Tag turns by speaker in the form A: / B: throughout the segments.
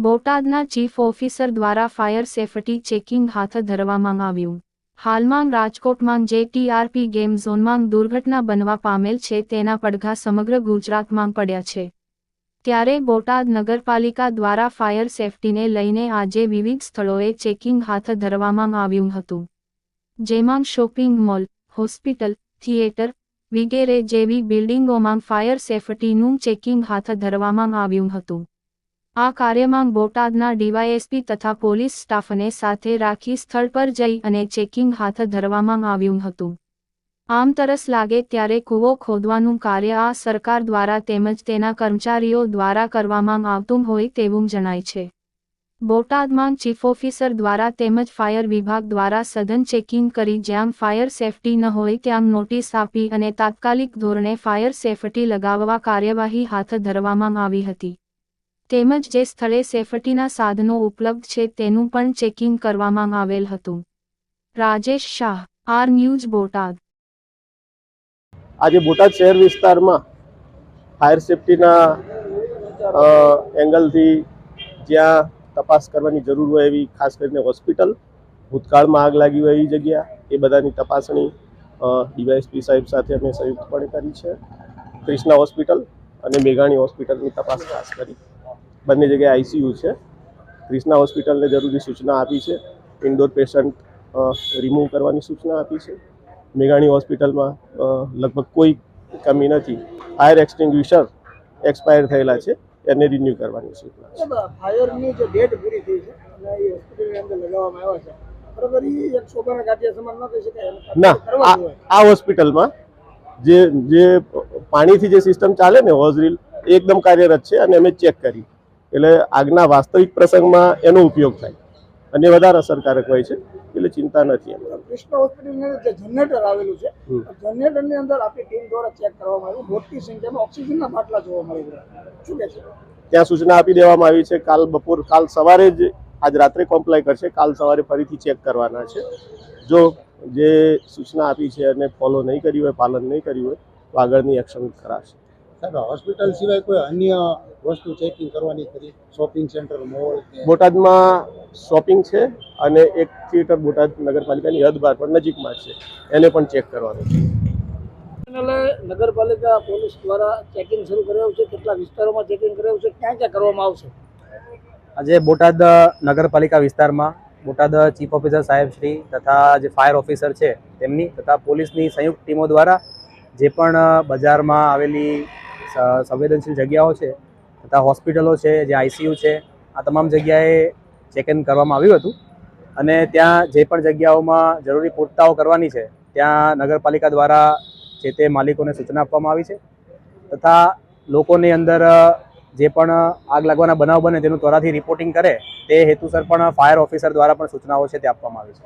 A: બોટાદના chief officer દ્વારા fire safety checking હાથ ધરવામાં આવ્યું. હાલમાં રાજકોટમાં જે ટીઆરપી ગેમ ઝોનમાં દુર્ઘટના બનવા પામેલ છે તેના પડઘા સમગ્ર ગુજરાતમાં પડ્યા છે. ત્યારે બોટાદ નગરપાલિકા દ્વારા ફાયર સેફટીને લઈને આજે વિવિધ સ્થળોએ ચેકિંગ હાથ ધરવામાં આવ્યું હતું. જેમાં શોપિંગ મોલ, હોસ્પિટલ, થિયેટર વગેરે જેવી બિલ્ડિંગોમાં ફાયર સેફટીનું ચેકિંગ હાથ ધરવામાં આવ્યું હતું. આ કાર્યમાં બોટાદના ડીવાયએસપી તથા પોલીસ સ્ટાફને સાથે રાખી સ્થળ પર જઈ અને ચેકિંગ હાથ ધરવામાં આવ્યું હતું. આમ તરસ લાગે ત્યારે કૂવો ખોદવાનું કાર્ય આ સરકાર દ્વારા તેમજ તેના કર્મચારીઓ દ્વારા કરવામાં આવતું હોય તેવું જણાય છે. બોટાદમાં ચીફ ઓફિસર દ્વારા તેમજ ફાયર વિભાગ દ્વારા સઘન ચેકિંગ કરી જ્યાં ફાયર સેફટી ન હોય ત્યાં નોટિસ આપી અને તાત્કાલિક ધોરણે ફાયર સેફટી લગાવવા કાર્યવાહી હાથ ધરવામાં આવી હતી. તેમજ જે સ્થળે સેફટીના સાધનો ઉપલબ્ધ છે તેનું પણ ચેકિંગ કરવામાં આવેલ હતું. Rajesh Shah, R news, Botad.
B: આજે બોટાદ શહેર વિસ્તારમાં ફાયર સેફટીના એંગલથી જ્યાં તપાસ કરવાની જરૂર હોય એવી ખાસ કરીને હોસ્પિટલ, ભૂતકાળમાં આગ લાગી હોય એવી જગ્યા, એ બધાની તપાસણી ડીવાયએસપી સાહેબ સાથે અમે સંયુક્તપણે કરી છે. ક્રિષ્ના હોસ્પિટલ અને મેઘાણી હોસ્પિટલની તપાસ ખાસ કરી. બંને જગ્યાએ આઈસીયુ છે. ક્રિષ્ના હોસ્પિટલને જરૂરી સૂચના આપી છે. ઇન્ડોર પેશન્ટ રિમૂવ કરવાની સૂચના આપી છે. મેઘાણી હોસ્પિટલમાં લગભગ કોઈ કમી નથી. ફાયર એક્સટિંગ્વિશર એક્સપાયર થયેલા છે, એને રિન્યૂ કરવાની સૂચના છે.
C: ફાયરની જે ડેટ પૂરી થઈ છે અને એ હોસ્પિટલની અંદર લગાવવામાં આવ્યા છે, બરાબર, એ એક શોભાના ગાંઠિયા સમાન ન કહી શકાય.
B: ના, આ હોસ્પિટલમાં જે પાણીથી જે સિસ્ટમ ચાલે ને હોઝરીલ એકદમ કાર્યરત છે અને અમે ચેક કરી એટલે આગના વાસ્તવિક પ્રસંગમાં એનો ઉપયોગ થાય અને વધારે અસરકારક હોય છે, એટલે ચિંતા નથી.
C: કૃષ્ણ હોસ્પિટલની અંદર જે જનરેટર આવેલું છે, જનરેટરની અંદર આપણી ટીમ દ્વારા ચેક કરવામાં આવ્યું, મોટી સંખ્યામાં ઓક્સિજનના બાટલા જોવા મળી રહ્યા. શું કહે છે?
B: ત્યાં સૂચના આપી દેવામાં આવી છે. કાલ સવારે જ, આજ રાત્રે કોમ્પ્લાય કરશે, કાલ સવારે ફરીથી ચેક કરવાના છે. જો જે સૂચના આપી છે અને ફોલો નહીં કર્યું હોય, પાલન નહીં કર્યું હોય તો આગળની એક્શન કરાશે.
C: હોસ્પિટલ સિવાય કોઈ અન્ય વસ્તુ ચેકિંગ કરવાની ખરી? Shopping centre, mall?
B: બોટાદમાં શોપિંગ છે અને એક થિયેટર બોટાદ નગરપાલિકાની હદ બહાર પણ નજીકમાં છે, એને પણ ચેક કરવાનું છે.
C: નગરપાલિકા પોલીસ દ્વારા ચેકિંગ શરૂ કરાયું છે. કેટલા વિસ્તારોમાં ચેકિંગ કરાયું છે? ક્યાં ક્યાં કરવામાં આવશે?
D: આજે બોટાદ નગરપાલિકા વિસ્તારમાં બોટાદ ચીફ ઓફિસર સાહેબ શ્રી તથા જે ફાયર ઓફિસર છે તેમની તથા પોલીસની સંયુક્ત ટીમો દ્વારા જે પણ બજારમાં આવેલી સંવેદનશીલ જગ્યાઓ છે તથા હોસ્પિટલો છે, જે આઈસીયુ છે, આ તમામ જગ્યાએ ચેકિંગ કરવામાં આવ્યું હતું. અને ત્યાં જે પણ જગ્યાઓમાં જરૂરી પૂર્તતાઓ કરવાની છે ત્યાં નગરપાલિકા દ્વારા જે તે માલિકોને સૂચના આપવામાં આવી છે તથા લોકોની અંદર જે પણ આગ લાગવાના બનાવ બને તેનું ત્વરાથી રિપોર્ટિંગ કરે તે હેતુસર પણ ફાયર ઓફિસર દ્વારા પણ સૂચનાઓ છે તે આપવામાં આવી છે.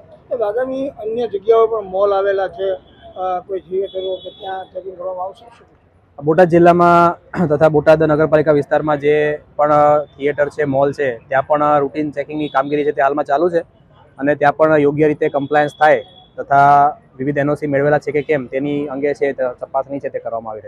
C: આગામી અન્ય જગ્યાઓ પર મોલ આવેલા છે, કોઈ થિયેટરો કે ત્યાં ચેકિંગ કરવામાં આવશે?
D: બોટાદ જિલ્લામાં તથા બોટાદ નગરપાલિકા વિસ્તારમાં જે પણ થિયેટર છે, મોલ છે, ત્યાં પણ રૂટીન ચેકિંગની કામગીરી છે તે હાલમાં ચાલુ છે અને ત્યાં પણ યોગ્ય રીતે કમ્પ્લાયન્સ થાય તથા વિવિધ એનઓસી મેળવેલા છે કે કેમ તેની અંગે છે તપાસણી છે તે કરવામાં આવી રહી છે.